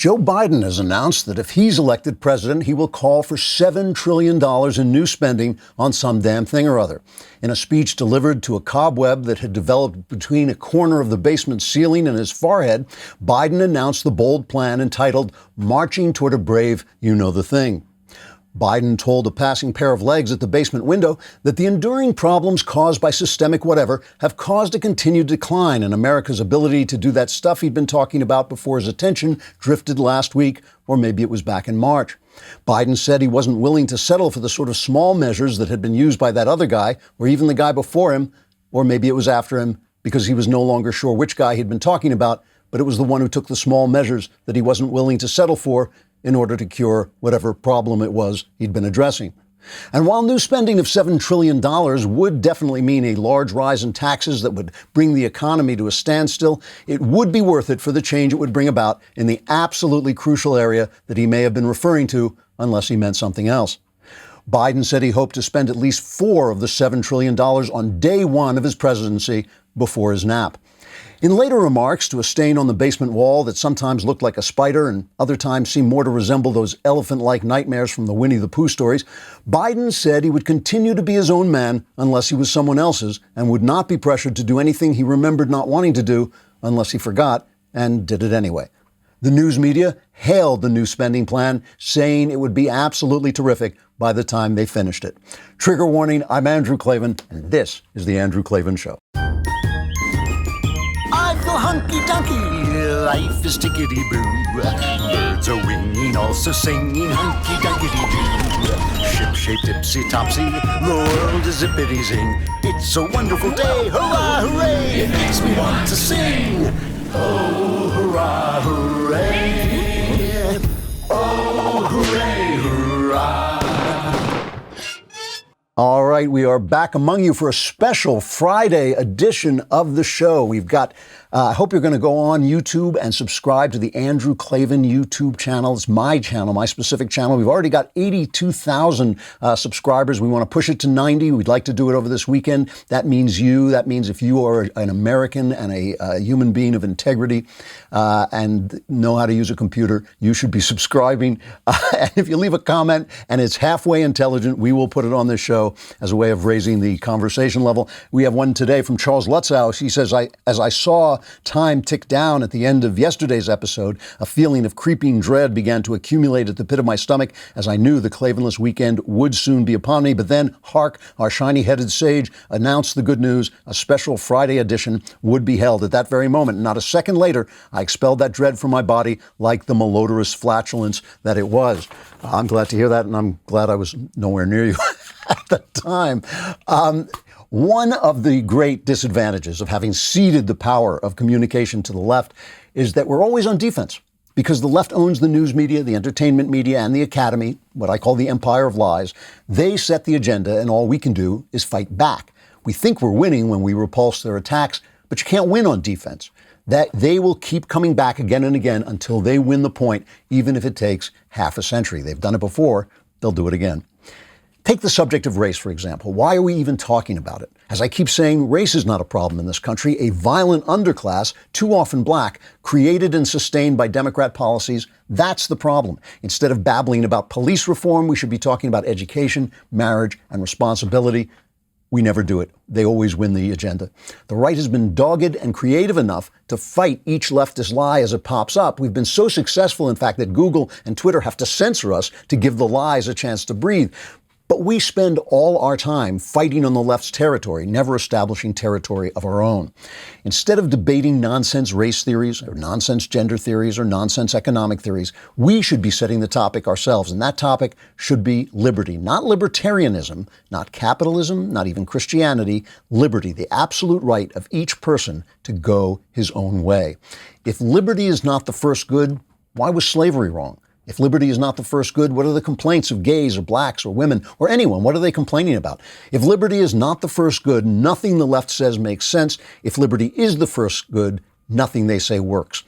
Joe Biden has announced that if he's elected president, he will call for $7 trillion in new spending on some damn thing or other. In a speech delivered to a cobweb that had developed between a corner of the basement ceiling and his forehead, Biden announced the bold plan entitled Marching Toward a Brave You Know the Thing. Biden told a passing pair of legs at the basement window that the enduring problems caused by systemic whatever have caused a continued decline in America's ability to do that stuff he'd been talking about before his attention drifted last week, or maybe it was back in March. Biden said he wasn't willing to settle for the sort of small measures that had been used by that other guy, or even the guy before him, or maybe it was after him, because he was no longer sure which guy he'd been talking about, but it was the one who took the small measures that he wasn't willing to settle for in order to cure whatever problem it was he'd been addressing. And while new spending of $7 trillion would definitely mean a large rise in taxes that would bring the economy to a standstill, it would be worth it for the change it would bring about in the absolutely crucial area that he may have been referring to, unless he meant something else. Biden said he hoped to spend at least $4 of the $7 trillion on day one of his presidency before his nap. In later remarks to a stain on the basement wall that sometimes looked like a spider and other times seemed more to resemble those elephant-like nightmares from the Winnie the Pooh stories, Biden said he would continue to be his own man unless he was someone else's and would not be pressured to do anything he remembered not wanting to do unless he forgot and did it anyway. The news media hailed the new spending plan, saying it would be absolutely terrific by the time they finished it. Trigger warning, I'm Andrew Klavan, and this is The Andrew Klavan Show. Hunky-dunky, life is tickety-boo. Birds are winging, also singing hunky-dunky-doo. Ship-shaped, tipsy-topsy, the world is zippity-zing. It's a wonderful day, hurrah, hooray! It makes me want to sing. Oh, hurrah, hooray! Oh, hooray, hurrah! All right, we are back among you for a special Friday edition of the show. We've got, I hope you're going to go on YouTube and subscribe to the Andrew Klavan YouTube channel. It's my channel, my specific channel. We've already got 82,000 subscribers. We want to push it to 90. We'd like to do it over this weekend. That means you. That means if you are an American and a human being of integrity and know how to use a computer, you should be subscribing. And if you leave a comment and it's halfway intelligent, we will put it on this show as a way of raising the conversation level. We have one today from Charles Lutzow. He says, as I saw time tick down at the end of yesterday's episode, a feeling of creeping dread began to accumulate at the pit of my stomach as I knew the Klavanless weekend would soon be upon me. But then, hark, our shiny-headed sage announced the good news. A special Friday edition would be held at that very moment. Not a second later, I expelled that dread from my body like the malodorous flatulence that it was. I'm glad to hear that, and I'm glad I was nowhere near you at the time. One of the great disadvantages of having ceded the power of communication to the left is that we're always on defense because the left owns the news media, the entertainment media, and the academy, what I call the empire of lies. They set the agenda, and all we can do is fight back. We think we're winning when we repulse their attacks, but you can't win on defense. That they will keep coming back again and again until they win the point, even if it takes half a century. They've done it before. They'll do it again. Take the subject of race, for example. Why are we even talking about it? As I keep saying, race is not a problem in this country. A violent underclass, too often black, created and sustained by Democrat policies, that's the problem. Instead of babbling about police reform, we should be talking about education, marriage, and responsibility. We never do it. They always win the agenda. The right has been dogged and creative enough to fight each leftist lie as it pops up. We've been so successful, in fact, that Google and Twitter have to censor us to give the lies a chance to breathe. But we spend all our time fighting on the left's territory, never establishing territory of our own. Instead of debating nonsense race theories or nonsense gender theories or nonsense economic theories, we should be setting the topic ourselves. And that topic should be liberty, not libertarianism, not capitalism, not even Christianity, liberty, the absolute right of each person to go his own way. If liberty is not the first good, why was slavery wrong? If liberty is not the first good, what are the complaints of gays or blacks or women or anyone? What are they complaining about? If liberty is not the first good, nothing the left says makes sense. If liberty is the first good, nothing they say works.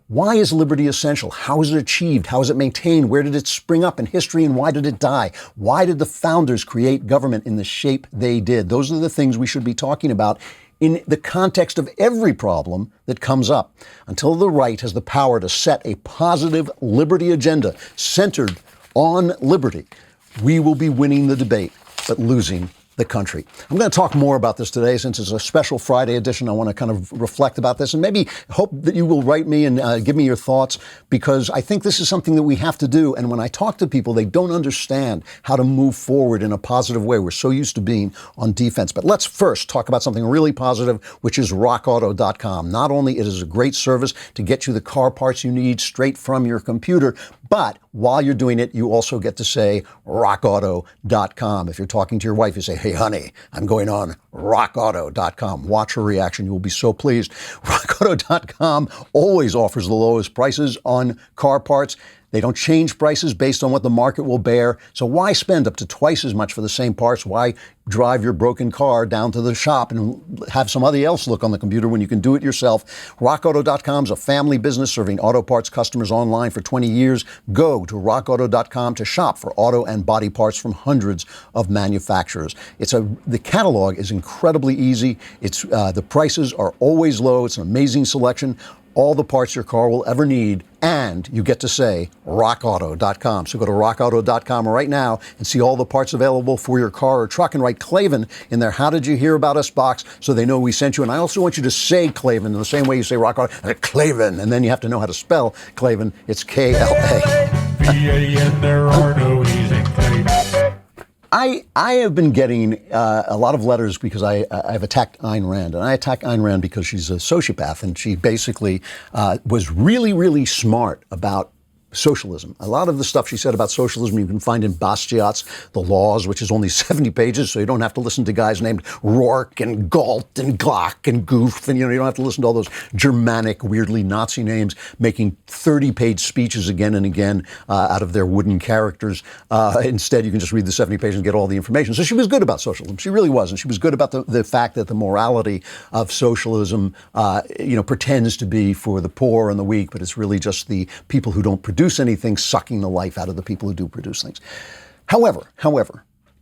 Why is liberty essential? How is it achieved? How is it maintained? Where did it spring up in history and why did it die? Why did the founders create government in the shape they did? Those are the things we should be talking about in the context of every problem that comes up. Until the right has the power to set a positive liberty agenda centered on liberty, we will be winning the debate, but losing the country. I'm going to talk more about this today since it's a special Friday edition. I want to kind of reflect about this and maybe hope that you will write me and give me your thoughts, because I think this is something that we have to do. And when I talk to people, they don't understand how to move forward in a positive way. We're so used to being on defense. But let's first talk about something really positive, which is rockauto.com. Not only it is a great service to get you the car parts you need straight from your computer, but while you're doing it, you also get to say rockauto.com. If you're talking to your wife, you say, hey, honey, I'm going on rockauto.com. Watch her reaction. You will be so pleased. Rockauto.com always offers the lowest prices on car parts. They don't change prices based on what the market will bear. So why spend up to twice as much for the same parts? Why drive your broken car down to the shop and have somebody else look on the computer when you can do it yourself? RockAuto.com is a family business serving auto parts customers online for 20 years. Go to RockAuto.com to shop for auto and body parts from hundreds of manufacturers. The catalog is incredibly easy. The prices are always low. It's an amazing selection. All the parts your car will ever need, and you get to say rockauto.com. So go to rockauto.com right now and see all the parts available for your car or truck, and write Klavan in their How Did You Hear About Us box so they know we sent you. And I also want you to say Klavan in the same way you say rock auto, Klavan, and then you have to know how to spell Klavan. It's K-L-A. V-A-N, there are no E's in Klavan. I have been getting a lot of letters because I've attacked Ayn Rand. And I attack Ayn Rand because she's a sociopath, and she basically was really, really smart about socialism. A lot of the stuff she said about socialism you can find in Bastiat's The Laws, which is only 70 pages, so you don't have to listen to guys named Rourke and Galt and Glock and Goof, and you don't have to listen to all those Germanic, weirdly Nazi names making 30-page speeches again and again out of their wooden characters. Instead, you can just read the 70 pages and get all the information. So she was good about socialism. She really was. And she was good about the fact that the morality of socialism, pretends to be for the poor and the weak, but it's really just the people who don't produce anything sucking the life out of the people who do produce things. However,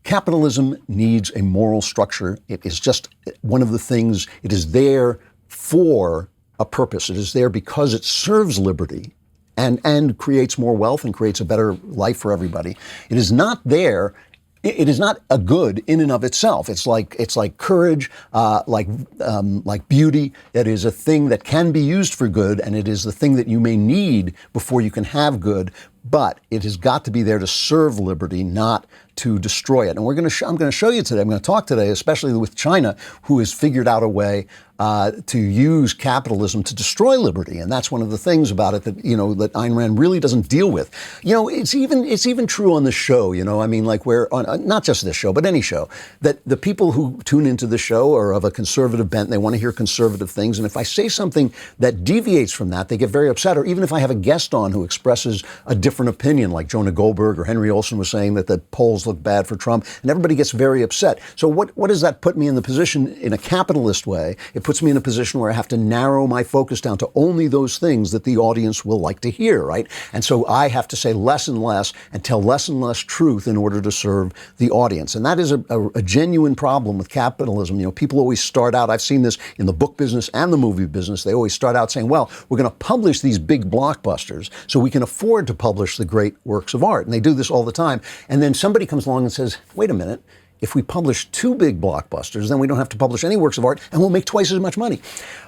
capitalism needs a moral structure. It is just one of the things, it is there for a purpose. It is there because it serves liberty and creates more wealth and creates a better life for everybody. It is not there. It is not a good in and of itself. It's like courage, like beauty. It is a thing that can be used for good, and it is the thing that you may need before you can have good. But it has got to be there to serve liberty, not to destroy it. And I'm going to show you today. I'm going to talk today, especially with China, who has figured out a way to use capitalism to destroy liberty. And that's one of the things about it that Ayn Rand really doesn't deal with. It's even true on the show. Like we're on not just this show, but any show, that the people who tune into the show are of a conservative bent. And they want to hear conservative things. And if I say something that deviates from that, they get very upset. Or even if I have a guest on who expresses a different opinion, like Jonah Goldberg or Henry Olsen was saying that the polls look bad for Trump, and everybody gets very upset. So what does that put me in the position in a capitalist way? It puts me in a position where I have to narrow my focus down to only those things that the audience will like to hear, right? And so I have to say less and less and tell less and less truth in order to serve the audience. And that is a genuine problem with capitalism. People always start out, I've seen this in the book business and the movie business, they always start out saying, well, we're going to publish these big blockbusters so we can afford to publish the great works of art. And they do this all the time. And then somebody comes along and says, wait a minute, if we publish two big blockbusters, then we don't have to publish any works of art and we'll make twice as much money.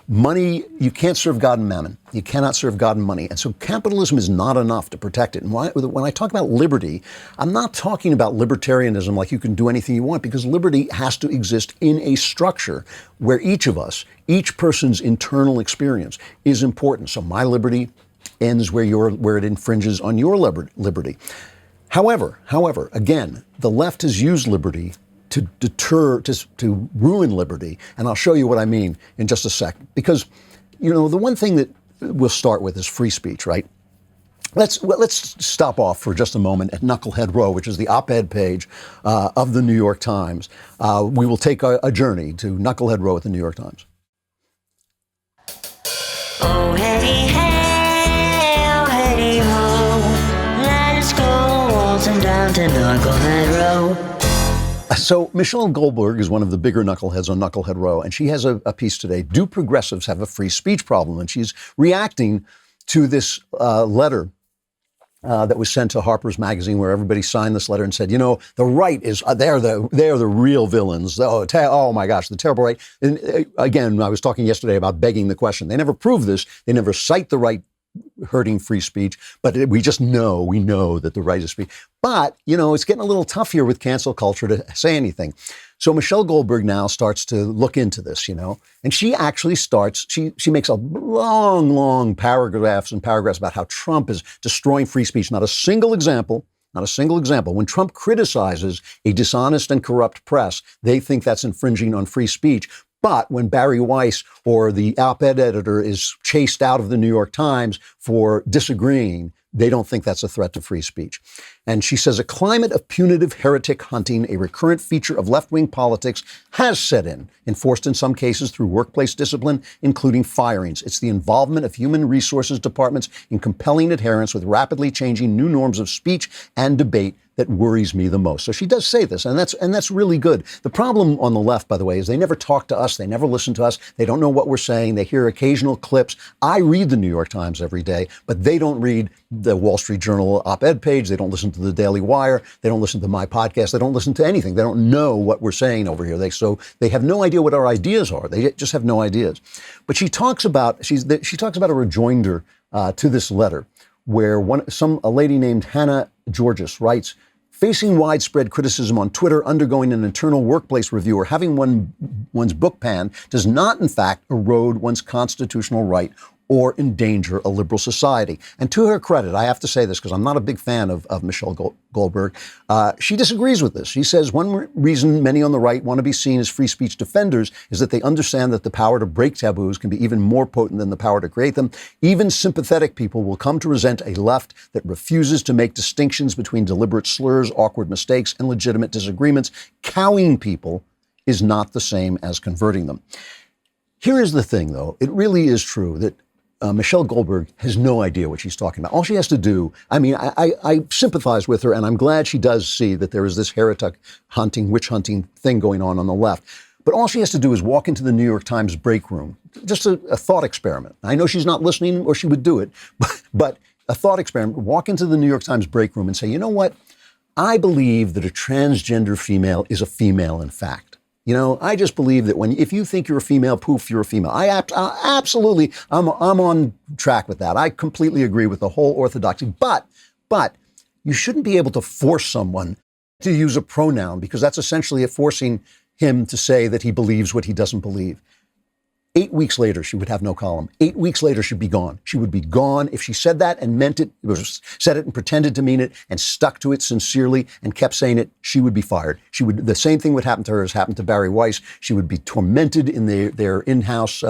Money, you can't serve God and mammon. You cannot serve God and money. And so capitalism is not enough to protect it. And when I talk about liberty, I'm not talking about libertarianism like you can do anything you want, because liberty has to exist in a structure where each of us, each person's internal experience is important. So my liberty ends where it infringes on your liberty. However, again, the left has used liberty to deter, to ruin liberty. And I'll show you what I mean in just a sec. Because, the one thing that we'll start with is free speech, right? Let's stop off for just a moment at Knucklehead Row, which is the op-ed page of the New York Times. We will take a journey to Knucklehead Row at the New York Times. Oh, hey, hey, oh, hey, ho, let us go waltzing down to Knucklehead Row. So Michelle Goldberg is one of the bigger knuckleheads on Knucklehead Row, and she has a piece today, Do Progressives Have a Free Speech Problem? And she's reacting to this letter that was sent to Harper's Magazine, where everybody signed this letter and said, the right is, they're the real villains. Oh my gosh, the terrible right. And again, I was talking yesterday about begging the question. They never prove this. They never cite the right hurting free speech, but we know that the right is free. But, it's getting a little tough here with cancel culture to say anything. So Michelle Goldberg now starts to look into this, and she actually starts, she makes a long paragraphs about how Trump is destroying free speech. Not a single example. When Trump criticizes a dishonest and corrupt press, they think that's infringing on free speech. But when Barry Weiss or the op-ed editor is chased out of the New York Times for disagreeing, they don't think that's a threat to free speech. And she says a climate of punitive heretic hunting, a recurrent feature of left-wing politics, has set in, enforced in some cases through workplace discipline, including firings. It's the involvement of human resources departments in compelling adherence with rapidly changing new norms of speech and debate that worries me the most. So she does say this, and that's really good. The problem on the left, by the way, is they never talk to us. They never listen to us. They don't know what we're saying. They hear occasional clips. I read the New York Times every day, but they don't read the Wall Street Journal op-ed page. They don't listen to the Daily Wire. They don't listen to my podcast. They don't listen to anything. They don't know what we're saying over here. So they have no idea what our ideas are. They just have no ideas. But she talks about a rejoinder to this letter, where a lady named Hannah Georges writes, facing widespread criticism on Twitter, undergoing an internal workplace review, or having one's book panned does not, in fact, erode one's constitutional right or endanger a liberal society. And to her credit, I have to say this because I'm not a big fan of Michelle Goldberg. She disagrees with this. She says one reason many on the right want to be seen as free speech defenders is that they understand that the power to break taboos can be even more potent than the power to create them. Even sympathetic people will come to resent a left that refuses to make distinctions between deliberate slurs, awkward mistakes, and legitimate disagreements. Cowing people is not the same as converting them. Here is the thing, though. It really is true that Michelle Goldberg has no idea what she's talking about. All she has to do, I sympathize with her, and I'm glad she does see that there is this heretic hunting, witch hunting thing going on the left. But all she has to do is walk into the New York Times break room. Just a thought experiment. I know she's not listening, or she would do it, but a thought experiment. Walk into the New York Times break room and say, you know what? I believe that a transgender female is a female, in fact. I just believe that if you think you're a female, poof, you're a female. Absolutely, I'm on track with that. I completely agree with the whole orthodoxy. But you shouldn't be able to force someone to use a pronoun, because that's essentially forcing him to say that he believes what he doesn't believe. 8 weeks later, she would have no column. 8 weeks later, she'd be gone. She would be gone. If she said that and meant it, said it and pretended to mean it and stuck to it sincerely and kept saying it, she would be fired. The same thing would happen to her as happened to Barry Weiss. She would be tormented in their in-house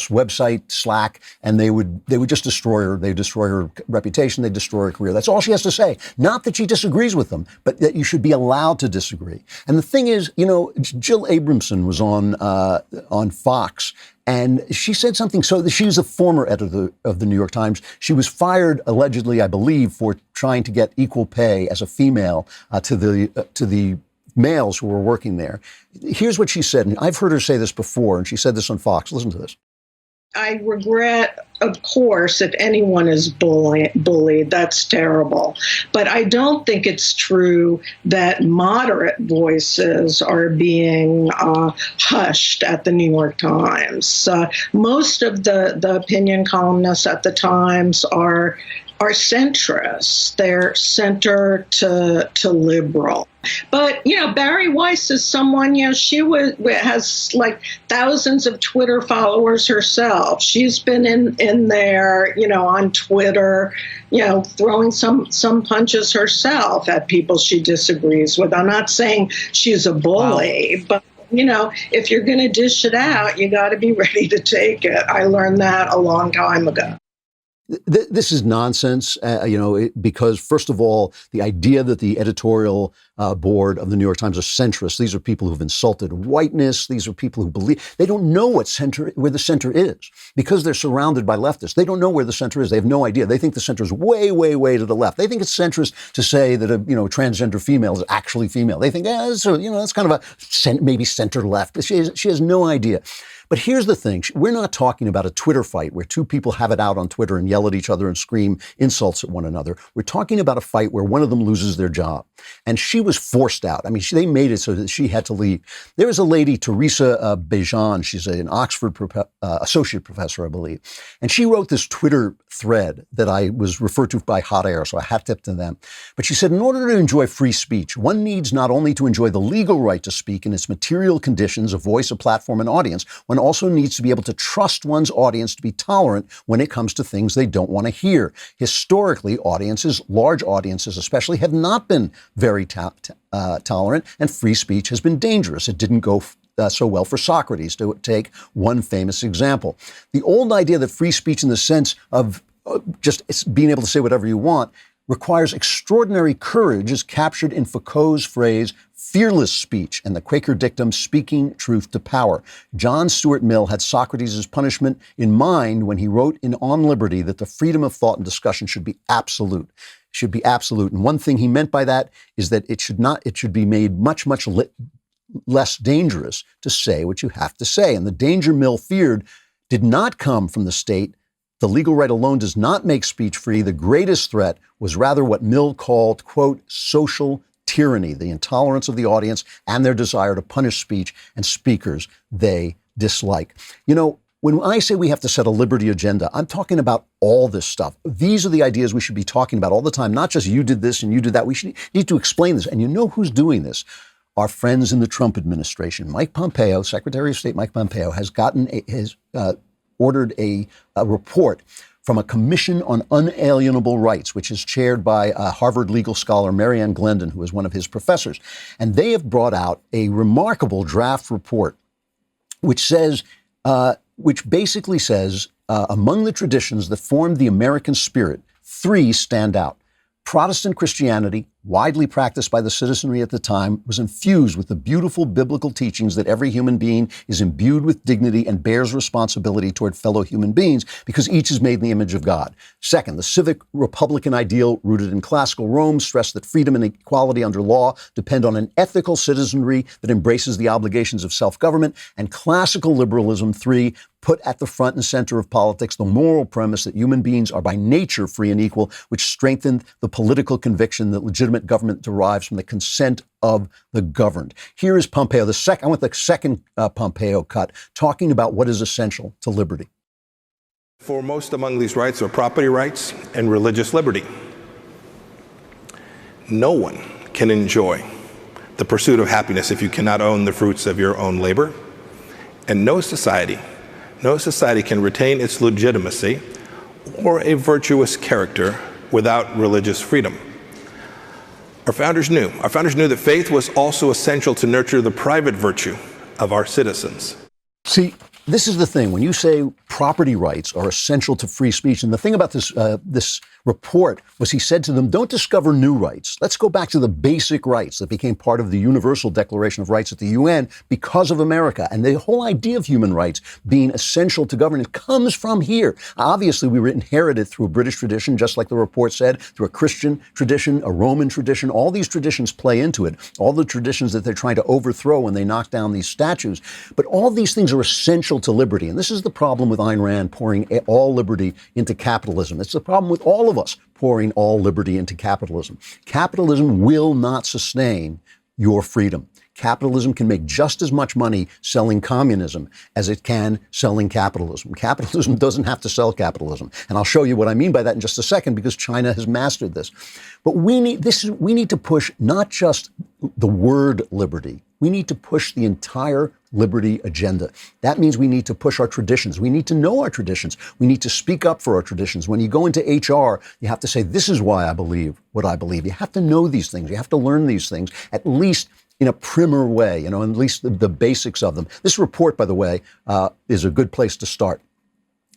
website, Slack, and they would just destroy her. They destroy her reputation. They destroy her career. That's all she has to say. Not that she disagrees with them, but that you should be allowed to disagree. And the thing is, Jill Abramson was on Fox, and she said something. So she's a former editor of the New York Times. She was fired, allegedly, I believe, for trying to get equal pay as a female to the males who were working there. Here's what she said, and I've heard her say this before, and she said this on Fox. Listen to this. I regret, of course, if anyone is bullied, that's terrible. But I don't think it's true that moderate voices are being hushed at the New York Times. Most of the opinion columnists at the Times are centrists. They're center to liberal. But, Barry Weiss is someone, she has like thousands of Twitter followers herself. She's been in there, on Twitter, throwing some punches herself at people she disagrees with. I'm not saying she's a bully, but if you're going to dish it out, you got to be ready to take it. I learned that a long time ago. This is nonsense, because first of all, the idea that the editorial board of the New York Times are centrist. These are people who've insulted whiteness. These are people who believe they don't know where the center is because they're surrounded by leftists. They don't know where the center is. They have no idea. They think the center is way, way, way to the left. They think it's centrist to say that a transgender female is actually female. They think, that's kind of a maybe center left. She has no idea. But here's the thing. We're not talking about a Twitter fight where two people have it out on Twitter and yell at each other and scream insults at one another. We're talking about a fight where one of them loses their job. And she was forced out. I mean, they made it so that she had to leave. There was a lady, Teresa Bejan. She's an Oxford associate professor, I believe. And she wrote this Twitter thread that I was referred to by Hot Air, so I hat tip to them. But she said, in order to enjoy free speech, one needs not only to enjoy the legal right to speak in its material conditions, a voice, a platform, an audience, one also needs to be able to trust one's audience to be tolerant when it comes to things they don't want to hear. Historically, large audiences especially, have not been very tolerant, and free speech has been dangerous. It didn't go so well for Socrates, to take one famous example. The old idea that free speech in the sense of just being able to say whatever you want requires extraordinary courage is captured in Foucault's phrase, fearless speech, and the Quaker dictum, speaking truth to power. John Stuart Mill had Socrates' punishment in mind when he wrote in On Liberty that the freedom of thought and discussion should be absolute. And one thing he meant by that is that it should be made much, much less dangerous to say what you have to say. And the danger Mill feared did not come from the state. The legal right alone does not make speech free. The greatest threat was rather what Mill called, quote, social tyranny, the intolerance of the audience and their desire to punish speech and speakers they dislike. When I say we have to set a liberty agenda, I'm talking about all this stuff. These are the ideas we should be talking about all the time, not just you did this and you did that. We need to explain this. And you know who's doing this? Our friends in the Trump administration. Mike Pompeo, Secretary of State Mike Pompeo, has ordered a report from a Commission on Unalienable Rights, which is chaired by Harvard legal scholar Marianne Glendon, who is one of his professors. And they have brought out a remarkable draft report, which basically says, among the traditions that formed the American spirit, 3 stand out. Protestant Christianity, widely practiced by the citizenry at the time, was infused with the beautiful biblical teachings that every human being is imbued with dignity and bears responsibility toward fellow human beings because each is made in the image of God. Second, the civic republican ideal rooted in classical Rome stressed that freedom and equality under law depend on an ethical citizenry that embraces the obligations of self-government. And classical liberalism, 3, put at the front and center of politics the moral premise that human beings are by nature free and equal, which strengthened the political conviction that legitimate government derives from the consent of the governed. Here is Pompeo, I want the second Pompeo cut, talking about what is essential to liberty. Foremost among these rights are property rights and religious liberty. No one can enjoy the pursuit of happiness if you cannot own the fruits of your own labor. And no society can retain its legitimacy or a virtuous character without religious freedom. Our founders knew that faith was also essential to nurture the private virtue of our citizens. See, this is the thing. When you say property rights are essential to free speech, and the thing about this report was he said to them, don't discover new rights. Let's go back to the basic rights that became part of the Universal Declaration of Rights at the UN because of America. And the whole idea of human rights being essential to governance comes from here. Obviously, we were inherited through a British tradition, just like the report said, through a Christian tradition, a Roman tradition. All these traditions play into it. All the traditions that they're trying to overthrow when they knock down these statues. But all these things are essential to liberty. And this is the problem with Ayn Rand pouring all liberty into capitalism. It's the problem with all of us pouring all liberty into capitalism. Capitalism will not sustain your freedom. Capitalism can make just as much money selling communism as it can selling capitalism. Capitalism doesn't have to sell capitalism. And I'll show you what I mean by that in just a second, because China has mastered this. But we need to push not just the word liberty. We need to push the entire liberty agenda. That means we need to push our traditions. We need to know our traditions. We need to speak up for our traditions. When you go into HR, you have to say, this is why I believe what I believe. You have to know these things. You have to learn these things, at least in a primer way, at least the basics of them. This report, by the way, is a good place to start.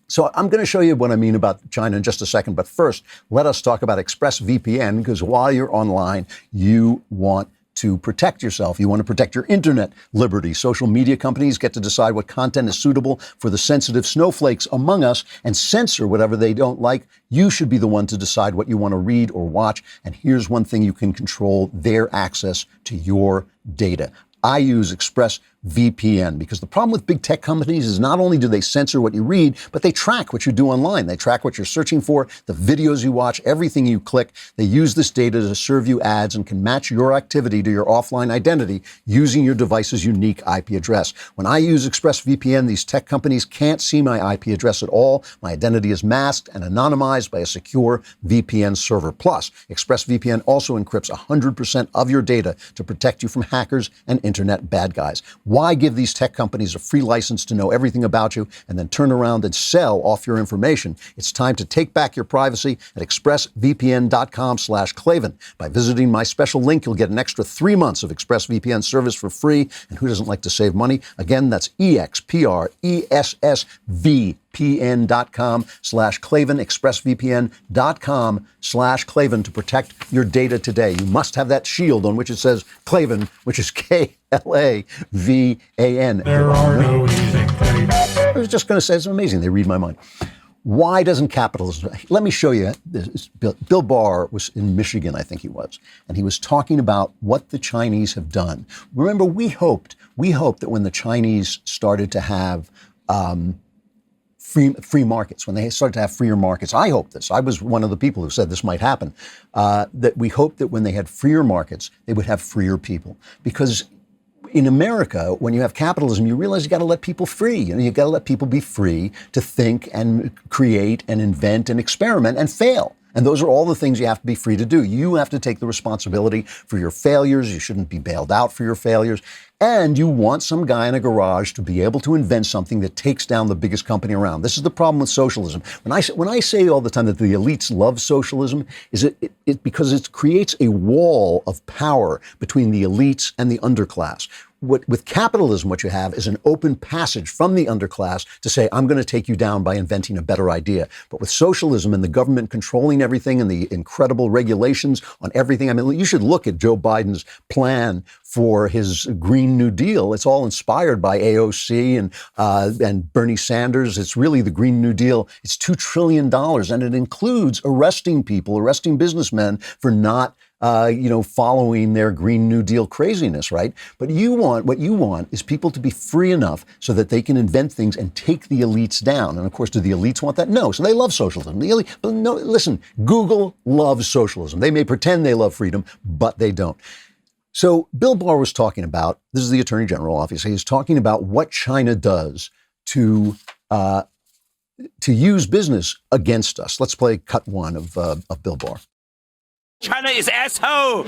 So I'm going to show you what I mean about China in just a second. But first, let us talk about ExpressVPN, because while you're online, you want to protect yourself. You want to protect your internet liberty. Social media companies get to decide what content is suitable for the sensitive snowflakes among us and censor whatever they don't like. You should be the one to decide what you want to read or watch. And here's one thing you can control: their access to your data. I use ExpressVPN because the problem with big tech companies is not only do they censor what you read, but they track what you do online. They track what you're searching for, the videos you watch, everything you click. They use this data to serve you ads and can match your activity to your offline identity using your device's unique IP address. When I use ExpressVPN, these tech companies can't see my IP address at all. My identity is masked and anonymized by a secure VPN server. Plus, ExpressVPN also encrypts 100% of your data to protect you from hackers and internet bad guys. Why give these tech companies a free license to know everything about you and then turn around and sell off your information? It's time to take back your privacy at expressvpn.com/Klavan. By visiting my special link, you'll get an extra 3 months of ExpressVPN service for free. And who doesn't like to save money? Again, that's expressvpn.com/Klavan, expressvpn.com/Klavan to protect your data today. You must have that shield on which it says Klavan, which is Klavan. There are no easy Klavan. I was just going to say, it's amazing. They read my mind. Why doesn't capitalism? Let me show you this. Bill Barr was in Michigan, I think he was, and he was talking about what the Chinese have done. Remember, we hoped that when the Chinese started to have free markets, when they started to have freer markets, I hope this. I was one of the people who said this might happen. That we hoped that when they had freer markets, they would have freer people, because in America, when you have capitalism, you realize you got to let people free. You got to let people be free to think and create and invent and experiment and fail. And those are all the things you have to be free to do. You have to take the responsibility for your failures. You shouldn't be bailed out for your failures. And you want some guy in a garage to be able to invent something that takes down the biggest company around. This is the problem with socialism. When I say all the time that the elites love socialism, is it because it creates a wall of power between the elites and the underclass. With capitalism, what you have is an open passage from the underclass to say, I'm going to take you down by inventing a better idea. But with socialism and the government controlling everything and the incredible regulations on everything, I mean, you should look at Joe Biden's plan for his Green New Deal. It's all inspired by AOC and Bernie Sanders. It's really the Green New Deal. It's $2 trillion, and it includes arresting businessmen for not following their Green New Deal craziness, right? But what you want is people to be free enough so that they can invent things and take the elites down. And of course, do the elites want that? No. So they love socialism. But no, listen, Google loves socialism. They may pretend they love freedom, but they don't. So Bill Barr was talking about, this is the Attorney General, obviously, he's talking about what China does to use business against us. Let's play cut one of Bill Barr. China is asshole.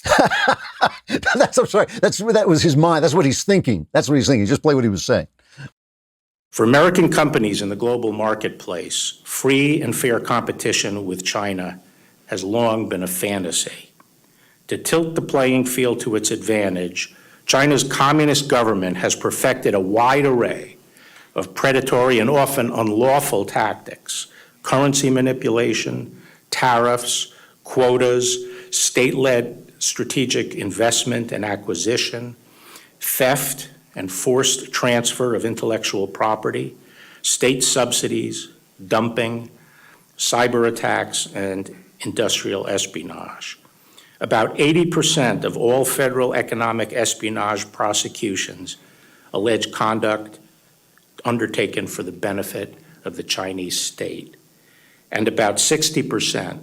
I'm sorry. That was his mind. That's what he's thinking. Just play what he was saying. For American companies in the global marketplace, free and fair competition with China has long been a fantasy. To tilt the playing field to its advantage, China's communist government has perfected a wide array of predatory and often unlawful tactics: currency manipulation, tariffs, quotas, state-led strategic investment and acquisition, theft and forced transfer of intellectual property, state subsidies, dumping, cyber attacks, and industrial espionage. About 80% of all federal economic espionage prosecutions allege conduct undertaken for the benefit of the Chinese state. And about 60%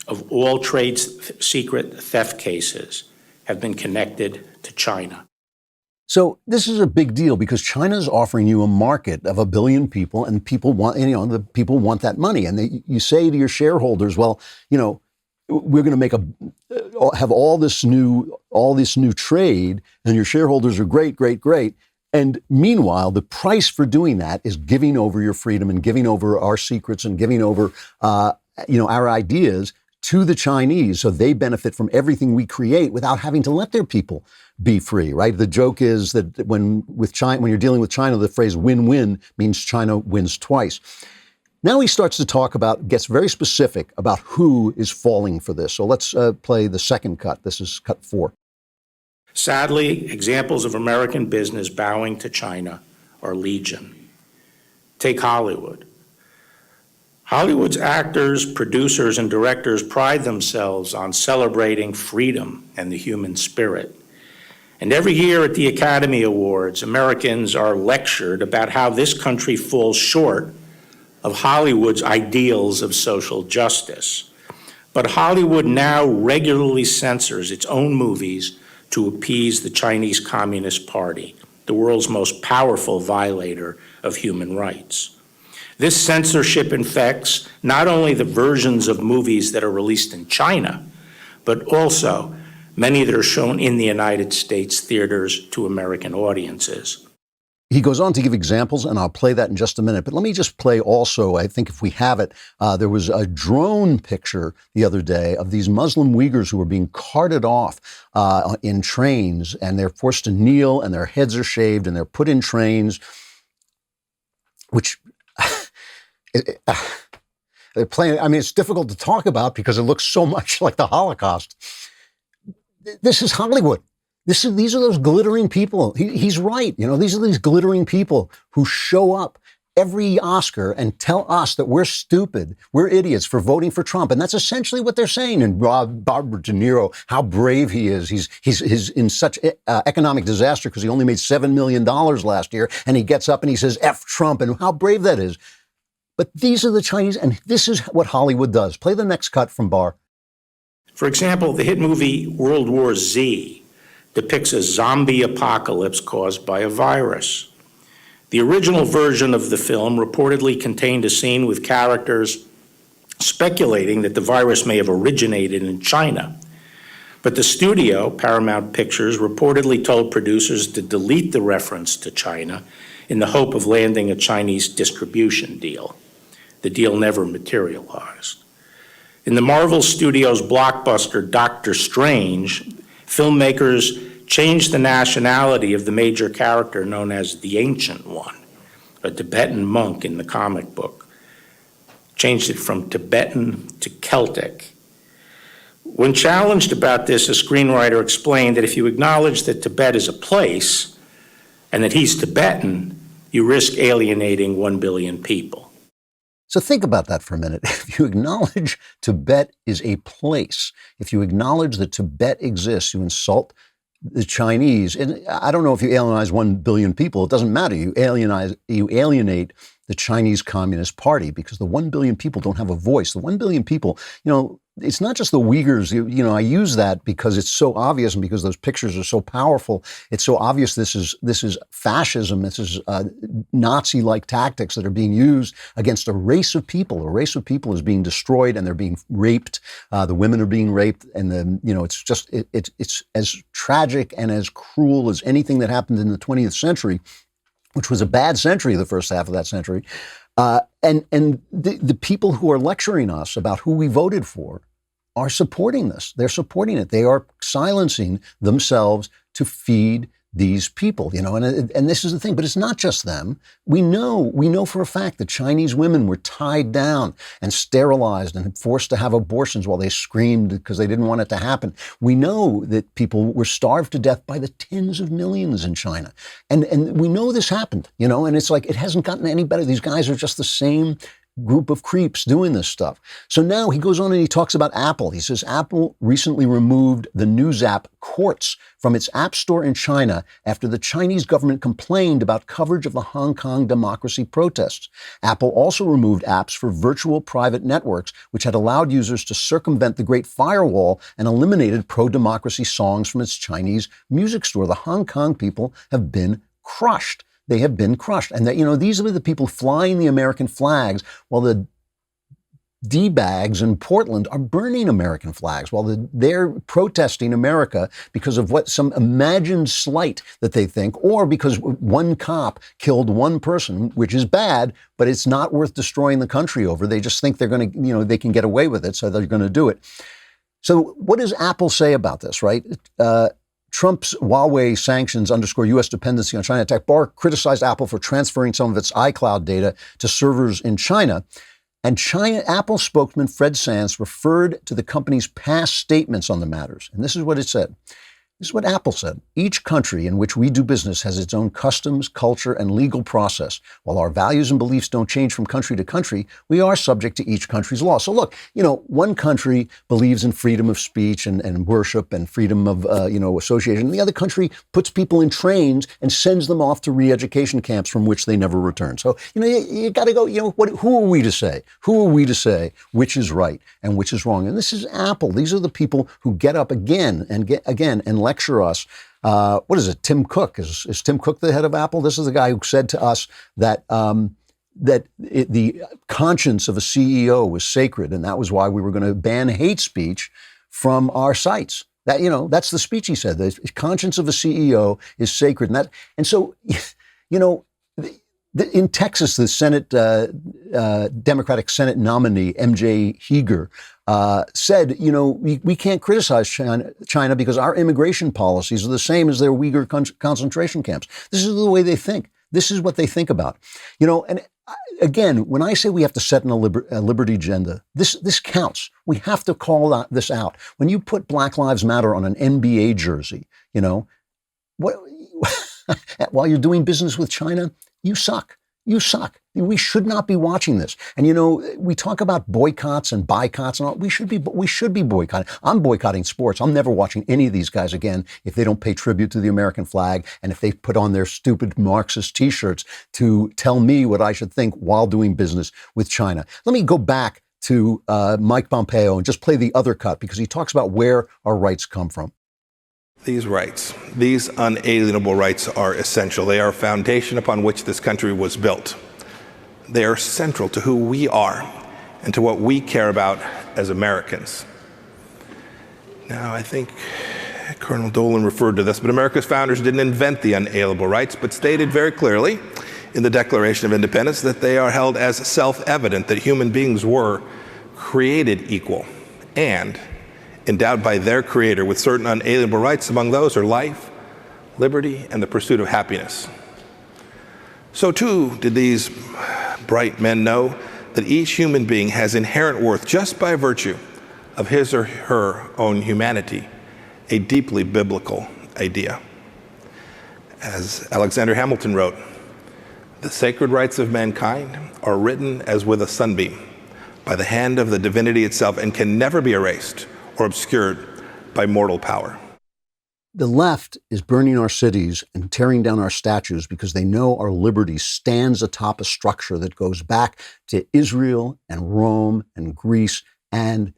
of all trade secret theft cases have been connected to China. So this is a big deal because China's offering you a market of 1 billion people, and people want, the people want that money. And you say to your shareholders, well, we're going to have all this new trade, and your shareholders are great, great, great. And meanwhile, the price for doing that is giving over your freedom and giving over our secrets and giving over, our ideas to the Chinese, so they benefit from everything we create without having to let their people be free, right? The joke is that when you're dealing with China, the phrase win-win means China wins twice. Now he starts to talk about, gets very specific about who is falling for this. So let's play the second cut. This is cut 4. Sadly, examples of American business bowing to China are legion. Take Hollywood. Hollywood's actors, producers, and directors pride themselves on celebrating freedom and the human spirit. And every year at the Academy Awards, Americans are lectured about how this country falls short of Hollywood's ideals of social justice. But Hollywood now regularly censors its own movies to appease the Chinese Communist Party, the world's most powerful violator of human rights. This censorship infects not only the versions of movies that are released in China, but also many that are shown in the United States theaters to American audiences. He goes on to give examples, and I'll play that in just a minute. But let me just play also, I think if we have it, there was a drone picture the other day of these Muslim Uyghurs who were being carted off in trains, and they're forced to kneel, and their heads are shaved, and they're put in trains, which they're playing. I mean, it's difficult to talk about because it looks so much like the Holocaust. This is Hollywood. These are those glittering people. He's right. You know, these are these glittering people who show up every Oscar and tell us that we're stupid, we're idiots for voting for Trump. And that's essentially what they're saying. And Robert De Niro, how brave he is. He's in such economic disaster because he only made $7 million last year. And he gets up and he says, F Trump, and how brave that is. But these are the Chinese, and this is what Hollywood does. Play the next cut from Barr. For example, the hit movie World War Z depicts a zombie apocalypse caused by a virus. The original version of the film reportedly contained a scene with characters speculating that the virus may have originated in China. But the studio, Paramount Pictures, reportedly told producers to delete the reference to China in the hope of landing a Chinese distribution deal. The deal never materialized. In the Marvel Studios blockbuster Doctor Strange, filmmakers changed the nationality of the major character known as the Ancient One, a Tibetan monk in the comic book. Changed it from Tibetan to Celtic. When challenged about this, a screenwriter explained that if you acknowledge that Tibet is a place and that he's Tibetan, you risk alienating 1 billion people. So think about that for a minute. If you acknowledge Tibet is a place, if you acknowledge that Tibet exists, you insult the Chinese. And I don't know if you alienate 1 billion people. It doesn't matter. You alienate the Chinese Communist Party because the 1 billion people don't have a voice. The 1 billion people, you know, it's not just the Uyghurs. You know, I use that because it's so obvious and because those pictures are so powerful. It's so obvious this is fascism. This is Nazi-like tactics that are being used against a race of people. A race of people is being destroyed and they're being raped. The women are being raped, and it's just it's as tragic and as cruel as anything that happened in the 20th century, which was a bad century, the first half of that century. And the people who are lecturing us about who we voted for are supporting this. They're supporting it. They are silencing themselves to feed these people, you know, and this is the thing, but it's not just them. We know for a fact that Chinese women were tied down and sterilized and forced to have abortions while they screamed because they didn't want it to happen. We know that people were starved to death by the tens of millions in China. And we know this happened, you know, and it's like, it hasn't gotten any better. These guys are just the same group of creeps doing this stuff. So now he goes on and he talks about Apple. He says Apple recently removed the news app Quartz from its app store in China after the Chinese government complained about coverage of the Hong Kong democracy protests. Apple also removed apps for virtual private networks, which had allowed users to circumvent the Great Firewall and eliminated pro-democracy songs from its Chinese music store. The Hong Kong people have been crushed. They have been crushed. And that, you know, these are the people flying the American flags while the D-bags in Portland are burning American flags while they're protesting America because of what some imagined slight that they think, or because one cop killed one person, which is bad, but it's not worth destroying the country over. They just think they're going to, you know, they can get away with it, so they're going to do it. So what does Apple say about this, right? Trump's Huawei sanctions underscore U.S. dependency on China attack. Barr criticized Apple for transferring some of its iCloud data to servers in China. And Apple spokesman Fred Sands referred to the company's past statements on the matters. And this is what it said. This is what Apple said. Each country in which we do business has its own customs, culture, and legal process. While our values and beliefs don't change from country to country, we are subject to each country's law. So look, one country believes in freedom of speech and worship and freedom of, association. The other country puts people in trains and sends them off to re-education camps from which they never return. So, you got to go, who are we to say? Who are we to say which is right and which is wrong? And this is Apple. These are the people who get up again and lecture us. What is it? Tim Cook. Is Tim Cook the head of Apple? This is the guy who said to us that the conscience of a CEO was sacred, and that was why we were going to ban hate speech from our sites. That's the speech he said. The conscience of a CEO is sacred, and so in Texas, the Senate Democratic Senate nominee M.J. Heger said, we can't criticize China because our immigration policies are the same as their Uyghur concentration camps. This is the way they think. This is what they think about. And again, when I say we have to set a liberty agenda, this counts. We have to call this out. When you put Black Lives Matter on an NBA jersey, while you're doing business with China, you suck. You suck. We should not be watching this. And we talk about boycotts and boycotts and all. We should be boycotting. I'm boycotting sports. I'm never watching any of these guys again if they don't pay tribute to the American flag and if they put on their stupid Marxist T-shirts to tell me what I should think while doing business with China. Let me go back to Mike Pompeo and just play the other cut because he talks about where our rights come from. These rights, these unalienable rights are essential. They are a foundation upon which this country was built. They are central to who we are and to what we care about as Americans. Now, I think Colonel Dolan referred to this, but America's founders didn't invent the unalienable rights, but stated very clearly in the Declaration of Independence that they are held as self-evident that human beings were created equal and endowed by their creator with certain unalienable rights. Among those are life, liberty, and the pursuit of happiness. So too did these bright men know that each human being has inherent worth just by virtue of his or her own humanity, a deeply biblical idea. As Alexander Hamilton wrote, the sacred rights of mankind are written as with a sunbeam by the hand of the divinity itself and can never be erased or obscured by mortal power. The left is burning our cities and tearing down our statues because they know our liberty stands atop a structure that goes back to Israel and Rome and Greece and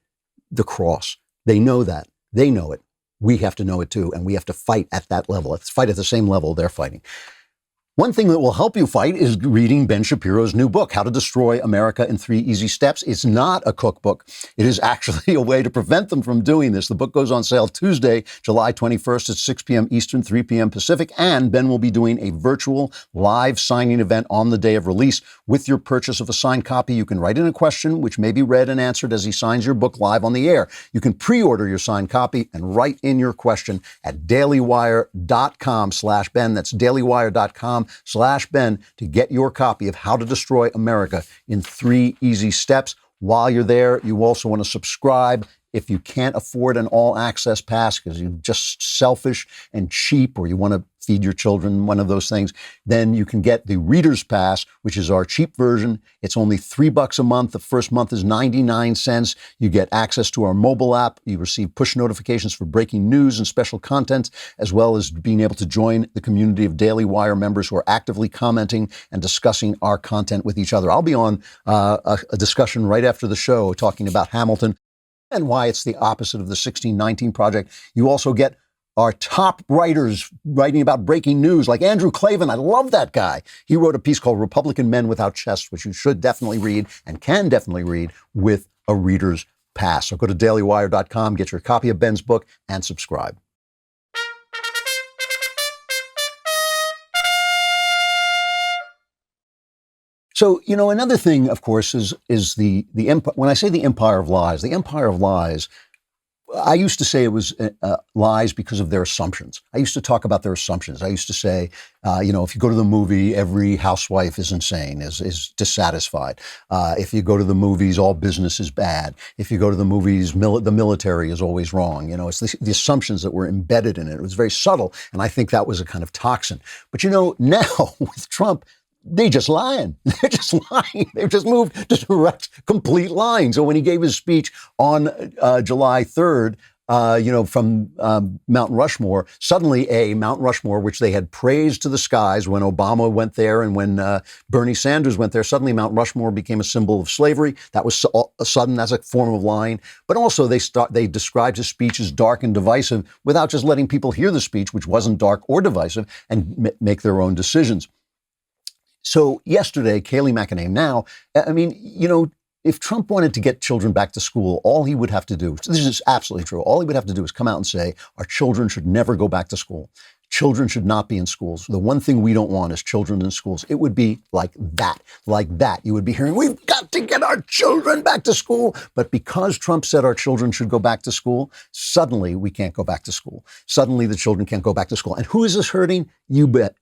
the cross. They know that. They know it. We have to know it too, and we have to fight at that level. Let's fight at the same level they're fighting. One thing that will help you fight is reading Ben Shapiro's new book, How to Destroy America in 3 Easy Steps. It's not a cookbook. It is actually a way to prevent them from doing this. The book goes on sale Tuesday, July 21st at 6 p.m. Eastern, 3 p.m. Pacific. And Ben will be doing a virtual live signing event on the day of release. With your purchase of a signed copy, you can write in a question, which may be read and answered as he signs your book live on the air. You can pre-order your signed copy and write in your question at dailywire.com/Ben. That's dailywire.com/Ben to get your copy of How to Destroy America in 3 Easy Steps. While you're there, you also want to subscribe. If you can't afford an all-access pass because you're just selfish and cheap, or you want to feed your children, one of those things, then you can get the Reader's Pass, which is our cheap version. It's only $3 a month. The first month is 99 cents. You get access to our mobile app. You receive push notifications for breaking news and special content, as well as being able to join the community of Daily Wire members who are actively commenting and discussing our content with each other. I'll be on a discussion right after the show talking about Hamilton and why it's the opposite of the 1619 Project. You also get our top writers writing about breaking news, like Andrew Klavan. I love that guy. He wrote a piece called Republican Men Without Chests, which you should definitely read and can definitely read with a Reader's Pass. So go to dailywire.com, get your copy of Ben's book, and subscribe. So, another thing, of course, is the empire. When I say the empire of lies, I used to say it was lies because of their assumptions. I used to talk about their assumptions. I used to say, if you go to the movie, every housewife is insane, is dissatisfied. If you go to the movies, all business is bad. If you go to the movies, the military is always wrong. It's the assumptions that were embedded in it. It was very subtle, and I think that was a kind of toxin. But now with Trump, they're just lying. They're just lying. They've just moved to direct, complete lying. So when he gave his speech on July 3rd, from Mount Rushmore, suddenly Mount Rushmore, which they had praised to the skies when Obama went there and when Bernie Sanders went there, suddenly Mount Rushmore became a symbol of slavery. That was sudden. That's a form of lying. But also they described his speech as dark and divisive without just letting people hear the speech, which wasn't dark or divisive, and make their own decisions. So yesterday, Kayleigh McEnany, now, if Trump wanted to get children back to school, all he would have to do, this is absolutely true, all he would have to do is come out and say, our children should never go back to school. Children should not be in schools. The one thing we don't want is children in schools. It would be like that. You would be hearing, we've got to get our children back to school. But because Trump said our children should go back to school, suddenly we can't go back to school. Suddenly the children can't go back to school. And who is this hurting? You bet.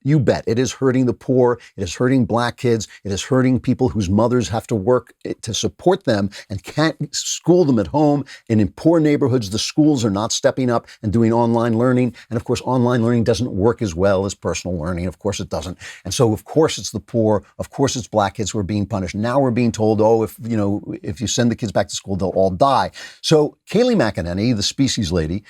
It is hurting the poor. It is hurting black kids. It is hurting people whose mothers have to work to support them and can't school them at home. And in poor neighborhoods, the schools are not stepping up and doing online learning. And of course, online learning doesn't work as well as personal learning. Of course it doesn't. And so of course it's the poor. Of course it's black kids who are being punished. Now we're being told, if you send the kids back to school, they'll all die. So Kayleigh McEnany, the species lady,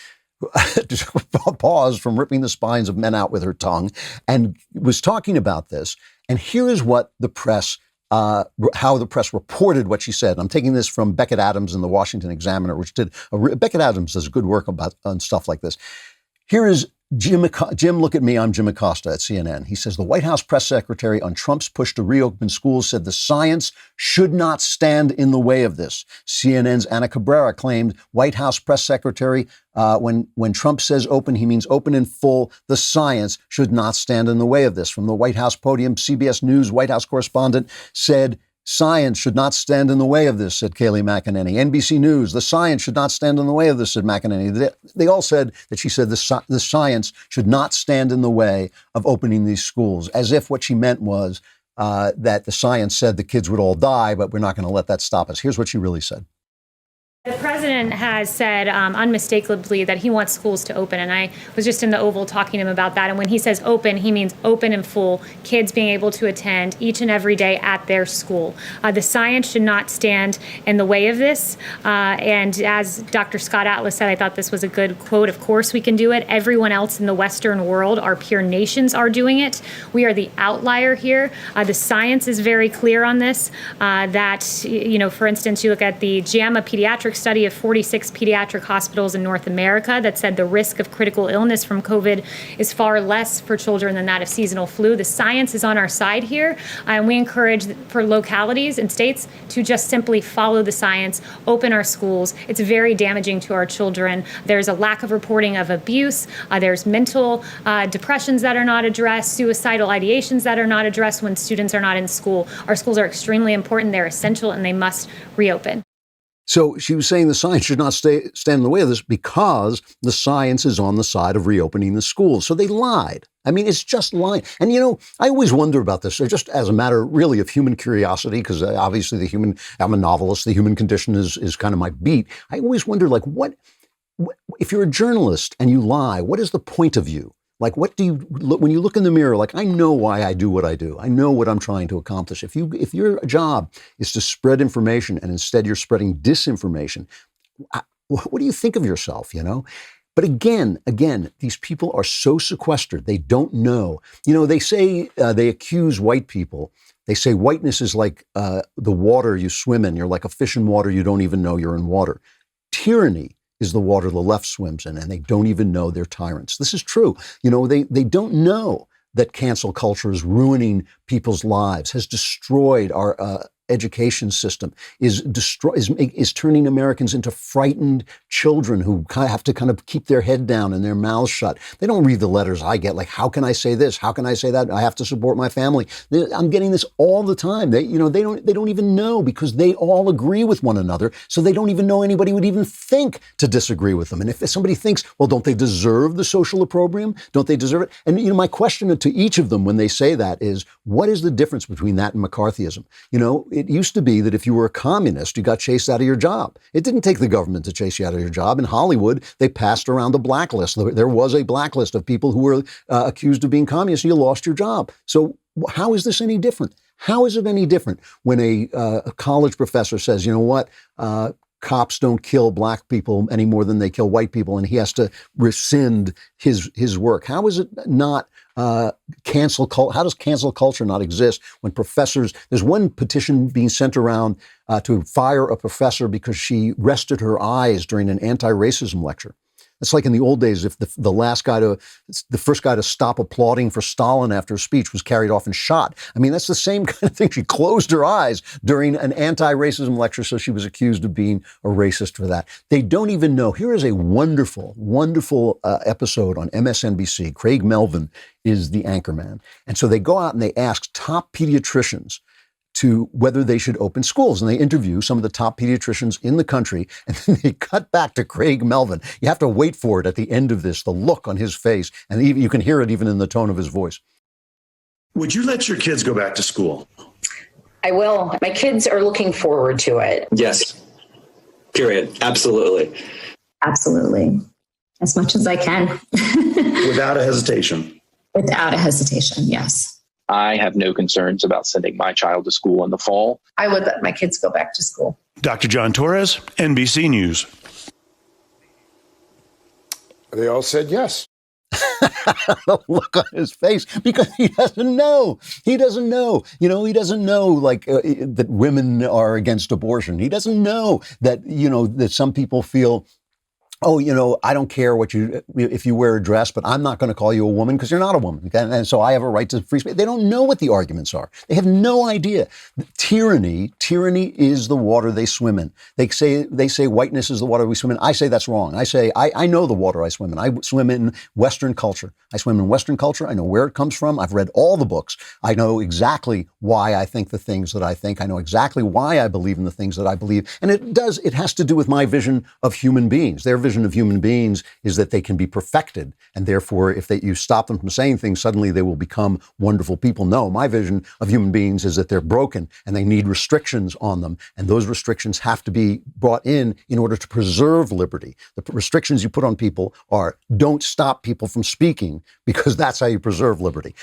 paused from ripping the spines of men out with her tongue and was talking about this. And here is what the press how the press reported what she said. I'm taking this from Beckett Adams in the Washington Examiner, which Beckett Adams does good work on stuff like this. Here is Jim, look at me, I'm Jim Acosta at CNN. He says the White House press secretary on Trump's push to reopen schools said the science should not stand in the way of this. CNN's Ana Cabrera claimed White House press secretary, when Trump says open, he means open in full. The science should not stand in the way of this. From the White House podium, CBS News White House correspondent said, science should not stand in the way of this, said Kayleigh McEnany. NBC News, the science should not stand in the way of this, said McEnany. They all said that she said the science should not stand in the way of opening these schools, as if what she meant was that the science said the kids would all die, but we're not going to let that stop us. Here's what she really said. The president has said unmistakably that he wants schools to open, and I was just in the Oval talking to him about that. And when he says open, he means open and full, kids being able to attend each and every day at their school. The science should not stand in the way of this. And as Dr. Scott Atlas said, I thought this was a good quote. Of course we can do it. Everyone else in the Western world, our peer nations, are doing it. We are the outlier here. The science is very clear on this, that, for instance, you look at the JAMA Pediatrics study of 46 pediatric hospitals in North America that said the risk of critical illness from COVID is far less for children than that of seasonal flu. The science is on our side here, and we encourage for localities and states to just simply follow the science, open our schools. It's very damaging to our children. There's a lack of reporting of abuse. There's mental depressions that are not addressed, suicidal ideations that are not addressed when students are not in school. Our schools are extremely important. They're essential, and they must reopen. So she was saying the science should not stand in the way of this because the science is on the side of reopening the schools. So they lied. I mean, it's just lying. And, I always wonder about this, just as a matter really of human curiosity, because obviously I'm a novelist, the human condition is kind of my beat. I always wonder, what if you're a journalist and you lie, what is the point of you? What do you look when you look in the mirror? I know why I do what I do. I know what I'm trying to accomplish. If your job is to spread information and instead you're spreading disinformation, what do you think of yourself? But again, these people are so sequestered. They don't know. They say they accuse white people. They say whiteness is like the water you swim in. You're like a fish in water. You don't even know you're in water. Tyranny is the water the left swims in, and they don't even know they're tyrants. This is true. They don't know that cancel culture is ruining people's lives, has destroyed our education system is turning Americans into frightened children who have to kind of keep their head down and their mouths shut. They don't read the letters I get, like, how can I say this? How can I say that? I have to support my family. I'm getting this all the time. They don't even know, because they all agree with one another. So they don't even know anybody would even think to disagree with them. And if somebody thinks, well, don't they deserve the social opprobrium? Don't they deserve it? And, my question to each of them when they say that is, what is the difference between that and McCarthyism? It used to be that if you were a communist, you got chased out of your job. It didn't take the government to chase you out of your job. In Hollywood, they passed around a blacklist. There was a blacklist of people who were accused of being communists. You lost your job. So how is this any different? How is it any different when a college professor says, you know what, cops don't kill black people any more than they kill white people, and he has to rescind his work? How is it not cancel culture? How does cancel culture not exist when professors? There's one petition being sent around to fire a professor because she rested her eyes during an anti-racism lecture. It's like in the old days, if the first guy to stop applauding for Stalin after a speech was carried off and shot. I mean, that's the same kind of thing. She closed her eyes during an anti-racism lecture, so she was accused of being a racist for that. They don't even know. Here is a wonderful, wonderful episode on MSNBC. Craig Melvin is the anchorman. And so they go out and they ask top pediatricians to whether they should open schools. And they interview some of the top pediatricians in the country, and then they cut back to Craig Melvin. You have to wait for it at the end of this, the look on his face, and even, you can hear it even in the tone of his voice. Would you let your kids go back to school? I will. My kids are looking forward to it. Yes. Period. Absolutely. Absolutely. As much as I can. Without a hesitation. Without a hesitation, yes. I have no concerns about sending my child to school in the fall. I would let my kids go back to school. Dr. John Torres, NBC News. They all said yes. The look on his face, because he doesn't know. He doesn't know. He doesn't know that women are against abortion. He doesn't know that, that some people feel, oh, I don't care if you wear a dress, but I'm not going to call you a woman because you're not a woman. And so I have a right to free speech. They don't know what the arguments are. They have no idea. Tyranny is the water they swim in. They say whiteness is the water we swim in. I say that's wrong. I say, I know the water I swim in. I swim in Western culture. I swim in Western culture. I know where it comes from. I've read all the books. I know exactly why I think the things that I think. I know exactly why I believe in the things that I believe. And it has to do with my vision of human beings. Their vision of human beings is that they can be perfected, and therefore if you stop them from saying things, suddenly they will become wonderful people. No, my vision of human beings is that they're broken and they need restrictions on them, and those restrictions have to be brought in order to preserve liberty. The restrictions you put on people are, don't stop people from speaking, because that's how you preserve liberty.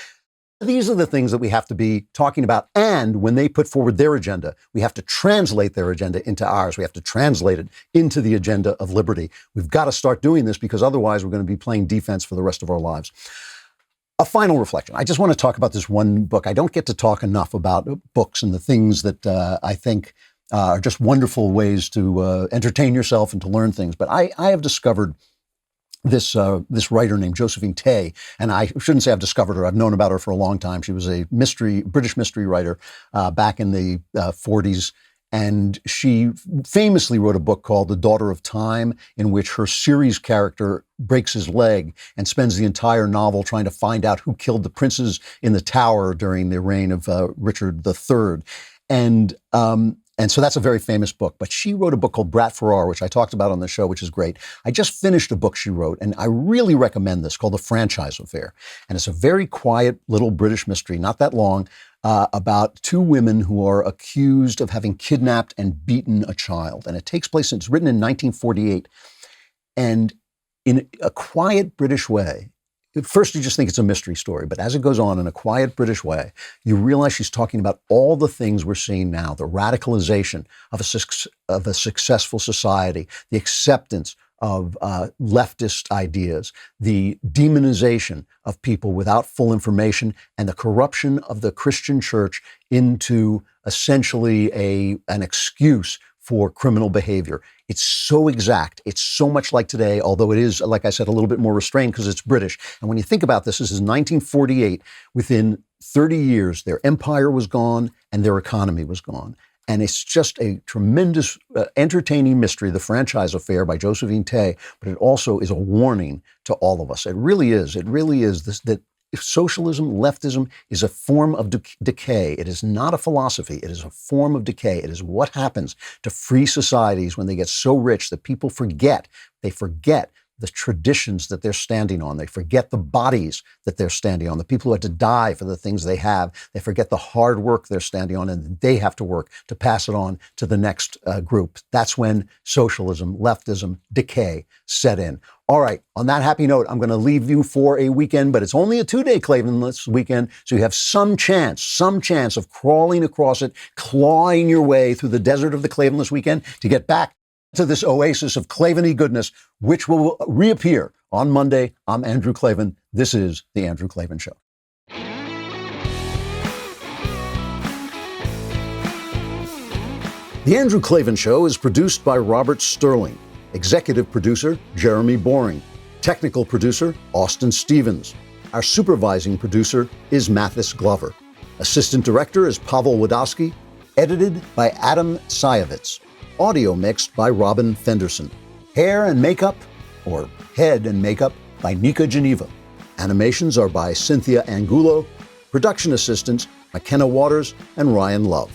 These are the things that we have to be talking about. And when they put forward their agenda, we have to translate their agenda into ours. We have to translate it into the agenda of liberty. We've got to start doing this, because otherwise we're going to be playing defense for the rest of our lives. A final reflection. I just want to talk about this one book. I don't get to talk enough about books and the things that I think are just wonderful ways to entertain yourself and to learn things. But I have discovered this writer named Josephine Tey, and I shouldn't say I've discovered her. I've known about her for a long time. She was a British mystery writer back in the 40s, and she famously wrote a book called The Daughter of Time, in which her series character breaks his leg and spends the entire novel trying to find out who killed the princes in the Tower during the reign of Richard III. And so that's a very famous book. But she wrote a book called Brat Farrar, which I talked about on the show, which is great. I just finished a book she wrote, and I really recommend this, called The Franchise Affair. And it's a very quiet little British mystery, not that long, about two women who are accused of having kidnapped and beaten a child. And it takes place, it's written in 1948. And in a quiet British way, at first you just think it's a mystery story, but as it goes on in a quiet British way, you realize she's talking about all the things we're seeing now, the radicalization of a successful society, the acceptance of leftist ideas, the demonization of people without full information, and the corruption of the Christian church into essentially an excuse for criminal behavior. It's so exact. It's so much like today, although it is, like I said, a little bit more restrained because it's British. And when you think about this is 1948. Within 30 years, their empire was gone and their economy was gone. And it's just a tremendous, entertaining mystery, The Franchise Affair by Josephine Tey, but it also is a warning to all of us. It really is. It really is that if socialism, leftism is a form of decay. It is not a philosophy. It is a form of decay. It is what happens to free societies when they get so rich that people forget. They forget the traditions that they're standing on. They forget the bodies that they're standing on, the people who had to die for the things they have. They forget the hard work they're standing on, and they have to work to pass it on to the next group. That's when socialism, leftism, decay set in. All right, on that happy note, I'm going to leave you for a weekend, but it's only a 2-day Klavan this weekend, so you have some chance of crawling across it, clawing your way through the desert of the Klavanless weekend to get back to this oasis of Klavan-y goodness, which will reappear on Monday. I'm Andrew Klavan. This is The Andrew Klavan Show. The Andrew Klavan Show is produced by Robert Sterling. Executive producer, Jeremy Boring. Technical producer, Austin Stevens. Our supervising producer is Mathis Glover. Assistant director is Pavel Wadowski. Edited by Adam Sayevitz. Audio mixed by Robin Fenderson. Hair and makeup, or head and makeup, by Nika Geneva. Animations are by Cynthia Angulo. Production assistants, McKenna Waters and Ryan Love.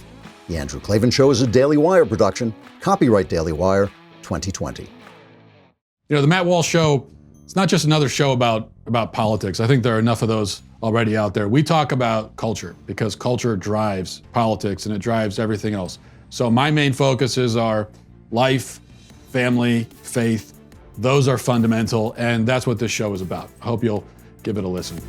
The Andrew Klavan Show is a Daily Wire production. Copyright Daily Wire 2020. You know, the Matt Walsh Show, it's not just another show about politics. I think there are enough of those already out there. We talk about culture because culture drives politics and it drives everything else. So my main focuses are life, family, faith. Those are fundamental, and that's what this show is about. I hope you'll give it a listen.